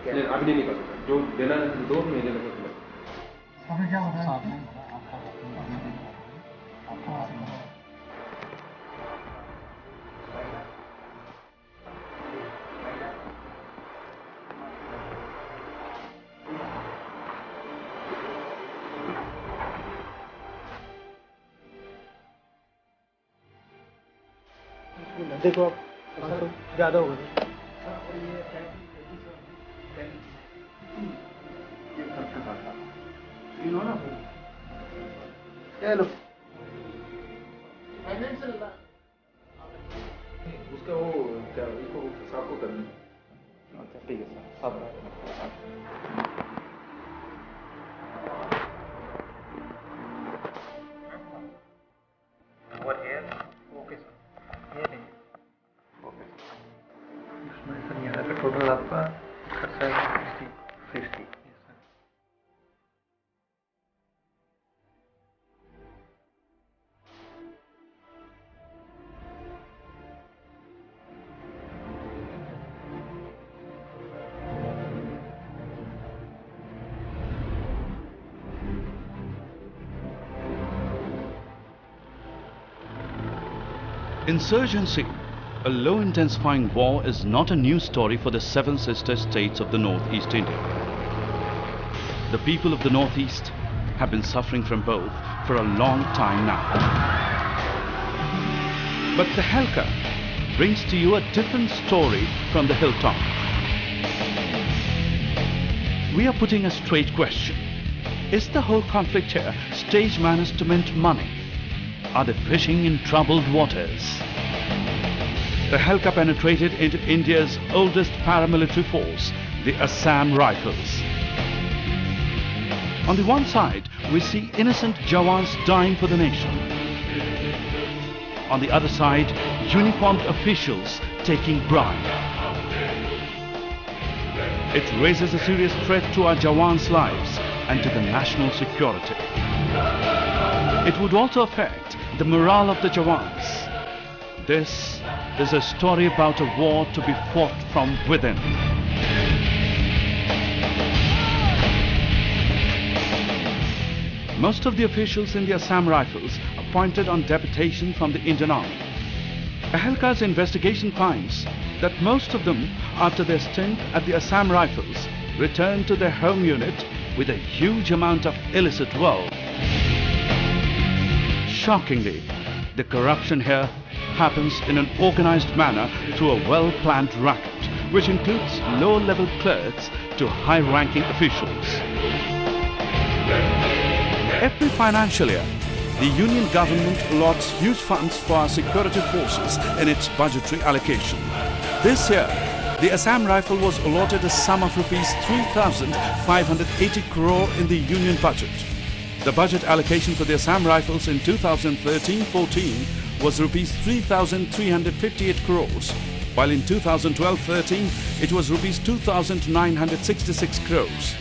अभी नहीं कर सकता, जो देना है दो, नहीं देना है। आपने क्या बताया? देखो आप ज़्यादा हो गया। चलो उसका वो क्या इसको साफ को करना है। अच्छा ठीक है सर, साफ ओके सर, ये नहीं ओके इसमें सर यहाँ का टोटल आपका खर्चा है 60। Insurgency, a low-intensifying war, is not a new story for the seven sister states of the Northeast India. The people of the Northeast have been suffering from both for a long time now. But Tehelka brings to you a different story from the Hilltop. We are putting a straight question. Is the whole conflict here stage managed to mint money? Are they fishing in troubled waters? Tehelka penetrated into India's oldest paramilitary force, the Assam Rifles. On the one side, we see innocent Jawans dying for the nation. On the other side, uniformed officials taking bribe. It raises a serious threat to our Jawans' lives and to the national security. It would also affect the morale of the Jawans. This is a story about a war to be fought from within. Most of the officials in the Assam Rifles are appointed on deputation from the Indian Army. Tehelka's investigation finds that most of them, after their stint at the Assam Rifles, return to their home unit with a huge amount of illicit wealth. Shockingly, the corruption here happens in an organized manner through a well-planned racket, which includes low-level clerks to high-ranking officials. Every financial year, the union government allots huge funds for our security forces in its budgetary allocation. This year, the Assam Rifle was allotted a sum of rupees 3,580 crore in the union budget. The budget allocation for the Assam Rifles in 2013-14 was rupees 3,358 crores, while in 2012-13 it was rupees 2,966 crores.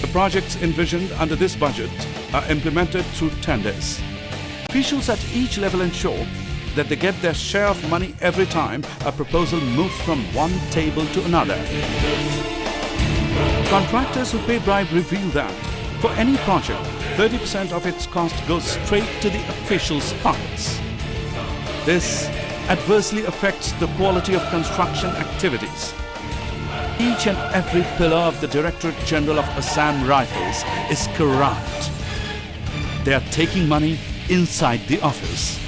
The projects envisioned under this budget are implemented through tenders. Officials at each level ensure that they get their share of money every time a proposal moves from one table to another. Contractors who pay bribe reveal that for any project, 30% of its cost goes straight to the officials' pockets. This adversely affects the quality of construction activities. Each and every pillar of the Directorate General of Assam Rifles is corrupt. They are taking money inside the office.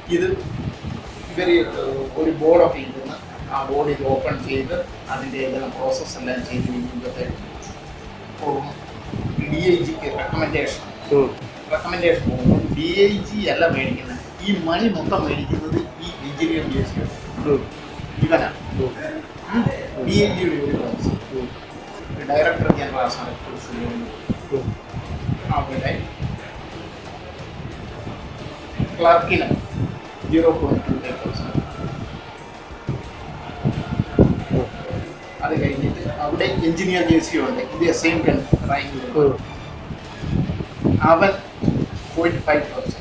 This is a board of India. A board is open and the process and then for DIG recommendation. Recommendation DIG yalla medicine. This money mottham medicine this engineering base. Even DIG the Director General Assam Rifles. Clerk in 0.25%. That's engineer the same can rank 0.5%.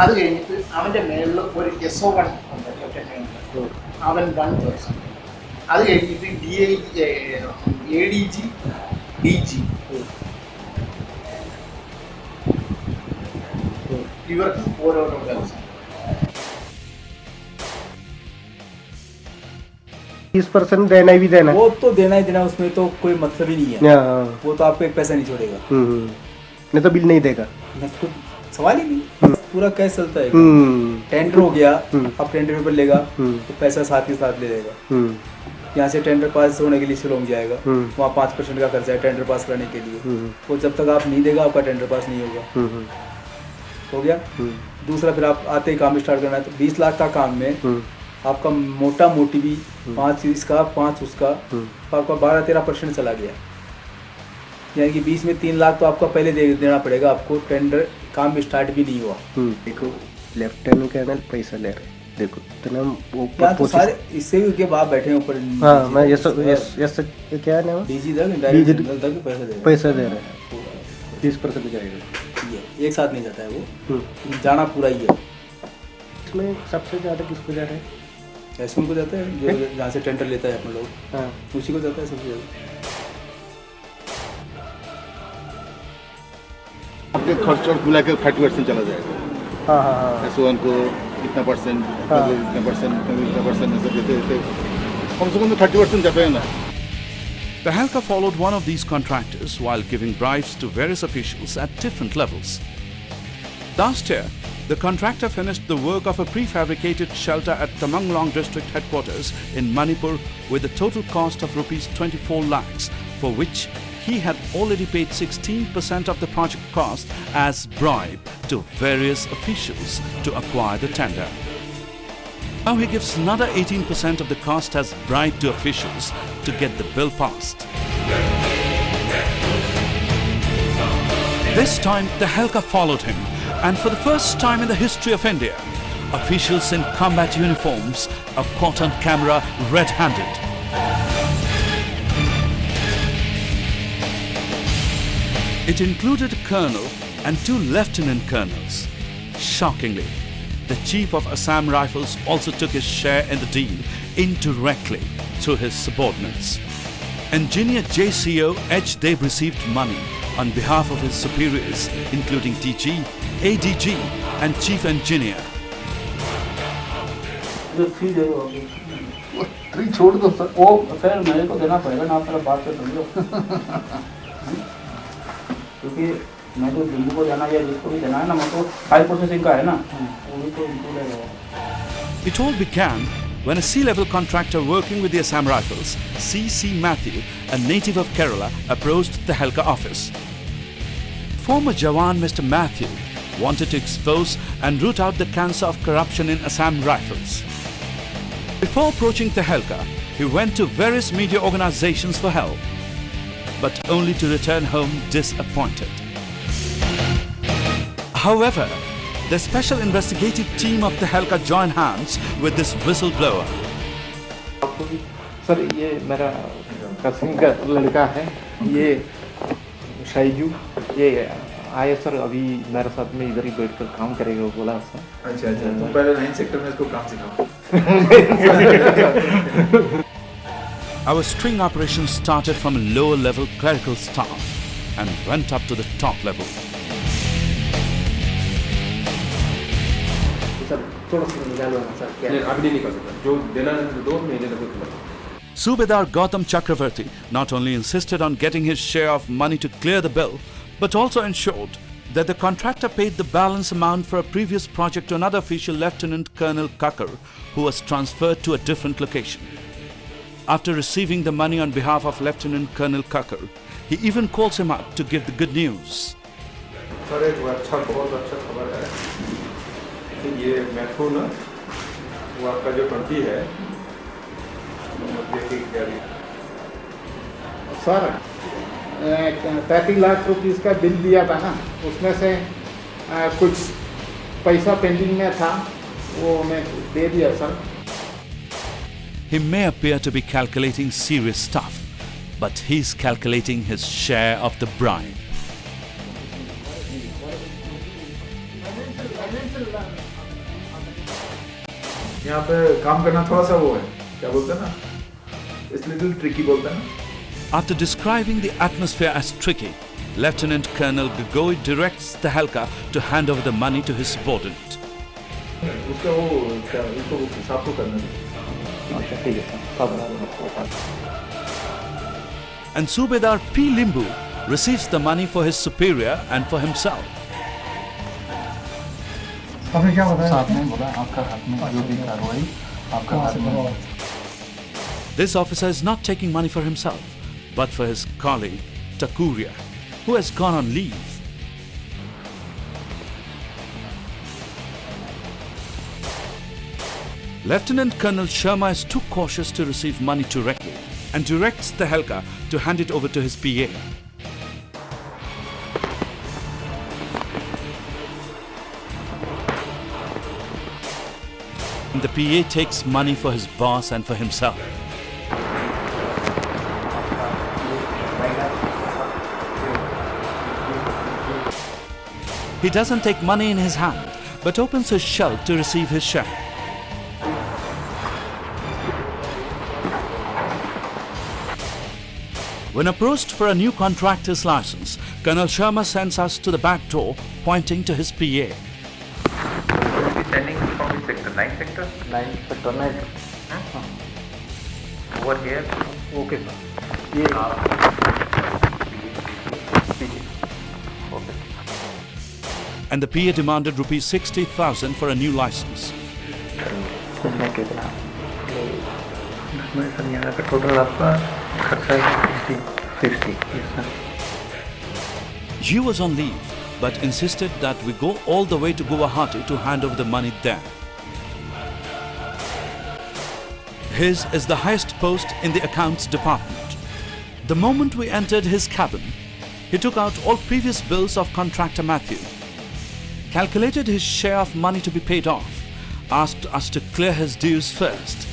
അത് കഴിഞ്ഞിട്ട് അവൻ്റെ മേളിൽ ഒരു SO1 ഉണ്ട് lieutenant, അവൻ 1 person. അത് കഴിഞ്ഞിട്ട് ADG DG ഇവർക്ക് ഓരോരോ പേഴ്സൺ. 30% देना ही भी देना है। वो तो देना ही देना, उसमें तो कोई मतलब ही नहीं है। वो तो आपको एक पैसा नहीं छोड़ेगा। नहीं तो बिल नहीं देगा, तो सवाल ही नहीं, पूरा कैश चलता है। टेंडर हो गया, अब टेंडर पेपर लेगा तो पैसा साथ ही साथ ले लेगा। यहाँ से टेंडर पास होने के लिए शिलोंग जाएगा, वहाँ 5% का खर्चा है टेंडर पास करने के लिए। वो जब तक आप नहीं देगा आपका टेंडर पास नहीं होगा। हो गया। दूसरा फिर आप आते ही काम स्टार्ट करना है, तो 20 लाख का काम में आपका मोटा मोटी भी 5 इसका 5 उसका, तो आपका 12-13% चला गया। यानी कि 20 में 3 लाख तो आपका पहले देना पड़ेगा आपको, टेंडर काम स्टार्ट भी नहीं हुआ। देखो लेफ्टिनेंट कर्नल पैसा ले रहे, देखो इतना ऊपर तो सारे इससे भी के बाप बैठे हैं ऊपर। हाँ मैं ये क्या है ना, डीजी तक डायरेक्ट पैसा दे रहे हैं, 30% जाएगा। ये एक साथ नहीं जाता है वो, जाना पूरा ही है। इसमें सबसे ज़्यादा किसको जा रहा है? एसएम को जाता है, जो जहाँ से टेंडर लेता है अपन लोग, हाँ उसी को जाता है सबसे ज़्यादा। आपके खर्च और मिला के 30% चला जाएगा। हाँ हाँ हाँ, SO1 को इतना परसेंट, इतना परसेंट ऐसे देते देते कम से कम तो 30% जाता है ना। Tehelka followed one of these contractors while giving bribes to various officials at different levels. Last year, the contractor finished the work of a prefabricated shelter at Tamenglong district headquarters in Manipur with a total cost of rupees 24 lakhs, for which he had already paid 16% of the project cost as bribe to various officials to acquire the tender. Now he gives another 18% of the cost as bribe to officials to get the bill passed. This time, Tehelka followed him, and for the first time in the history of India, officials in combat uniforms are caught on camera red-handed. It included a colonel and 2 lieutenant colonels. Shockingly, the chief of Assam Rifles also took his share in the deal indirectly through his subordinates. Engineer JCO H. Deb received money on behalf of his superiors, including DG, ADG and chief engineer. जो 3 छोड़ दो sir, वो फिर मेरे को देना पड़ेगा ना, आप बात कर समझो। क्योंकि मैं तो दिल्ली को जाना या जिसको भी जाना है ना, मैं तो 5 प्रोसेसिंग का है ना, वो भी तो इंक्लूड है। It all began when a C-level contractor working with the Assam Rifles, C.C. Matthew, a native of Kerala, approached the Tehelka office. Former Jawan Mr. Matthew wanted to expose and root out the cancer of corruption in Assam Rifles. Before approaching Tehelka, he went to various media organizations for help, but only to return home disappointed. However, the special investigative team of Tehelka joined hands with this whistleblower. Sir ये मेरा कसिन का लड़का है, ये शाइजू, ये आया sir, अभी मेरे साथ में इधर ही बैठकर काम करेगा, वो बोला सर। अच्छा अच्छा, तुम पहले 9 सेक्टर में इसको काम सिखाओ। Our string operation started from a lower level clerical staff and went up to the top level. Subedar Gautam Chakravarti not only insisted on getting his share of money to clear the bill, but also ensured that the contractor paid the balance amount for a previous project to another official, Lieutenant Colonel Kakar, who was transferred to a different location. After receiving the money on behalf of Lieutenant Colonel Kakar, he even calls him up to give the good news. Sir एक बहुत अच्छा खबर है कि ये मैथू ना, वो आपका जो 20 है, सर 30 लाख रुपीस का बिल दिया था ना, उसमें से कुछ पैसा पेंडिंग में था, वो मैं दे दिया sir. He may appear to be calculating serious stuff, but he's calculating his share of the bribe. यहाँ पे काम करना थोड़ा सा वो है, क्या बोलते हैं ना, it's little tricky बोलते हैं ना. After describing the atmosphere as tricky, Lieutenant Colonel Gogoi directs Tehelka to hand over the money to his subordinate. उसका वो क्या इनको साफ को करना है. अच्छा ठीक है sir. And Subedar P. Limbu receives the money for his superior and for himself. आपने क्या बताया? साथ में बोला आपका हाथ में जो भी कार्रवाई आपका हाथ में. This officer is not taking money for himself, but for his colleague, Takuria, who has gone on leave. Lieutenant Colonel Sharma is too cautious to receive money directly and directs Tehelka to hand it over to his PA. The PA takes money for his boss and for himself. He doesn't take money in his hand, but opens his shelf to receive his share. When approached for a new contractor's license, Colonel Sharma sends us to the back door, pointing to his PA. Will be sending from which sector? 9 sector? 9 sector 9. Over here? Okay sir. ये okay. And the PA demanded rupees 60,000 for a new license. इसमें कितना? इसमें sir यहाँ का total आपका खर्चा है 60. Yes sir. He was on leave, but insisted that we go all the way to Guwahati to hand over the money there. His is the highest post in the accounts department. The moment we entered his cabin, he took out all previous bills of contractor Matthew, calculated his share of money to be paid off, asked us to clear his dues first.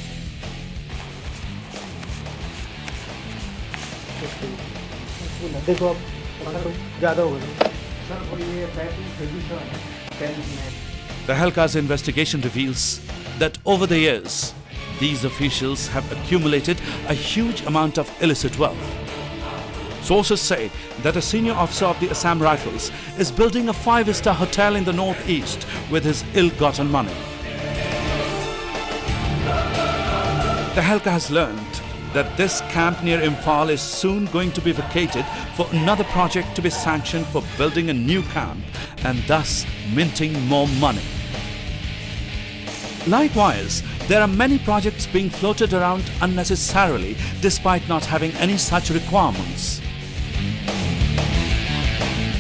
देखो आप ज़्यादा हो गया. Tehelka's investigation reveals that over the years, these officials have accumulated a huge amount of illicit wealth. Sources say that a senior officer of the Assam Rifles is building a 5-star hotel in the northeast with his ill-gotten money. Tehelka has learned that this camp near Imphal is soon going to be vacated for another project to be sanctioned for building a new camp and thus minting more money. Likewise, there are many projects being floated around unnecessarily despite not having any such requirements.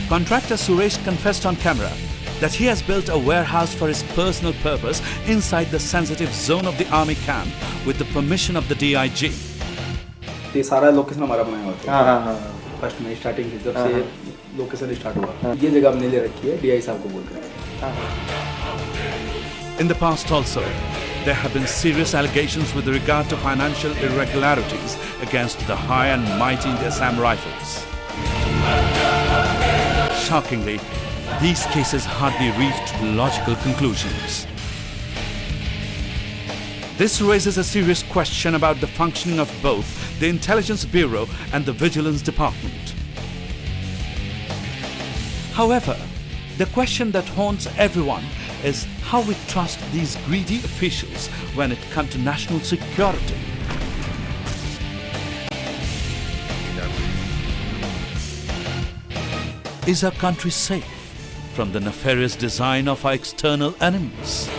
Contractor Suresh confessed on camera that he has built a warehouse for his personal purpose inside the sensitive zone of the army camp with the permission of the DIG. ये सारा location हमारा बनाया हुआ था. First में starting जब से location start हुआ, ये जगह हमने ले रखी है डीआई साहब को बोलकर. In the past also, there have been serious allegations with regard to financial irregularities against the high and mighty in the Assam Rifles. Shockingly, these cases hardly reached logical conclusions. This raises a serious question about the functioning of both the Intelligence Bureau and the Vigilance Department. However, the question that haunts everyone is how we trust these greedy officials when it comes to national security. Is our country safe from the nefarious design of our external enemies?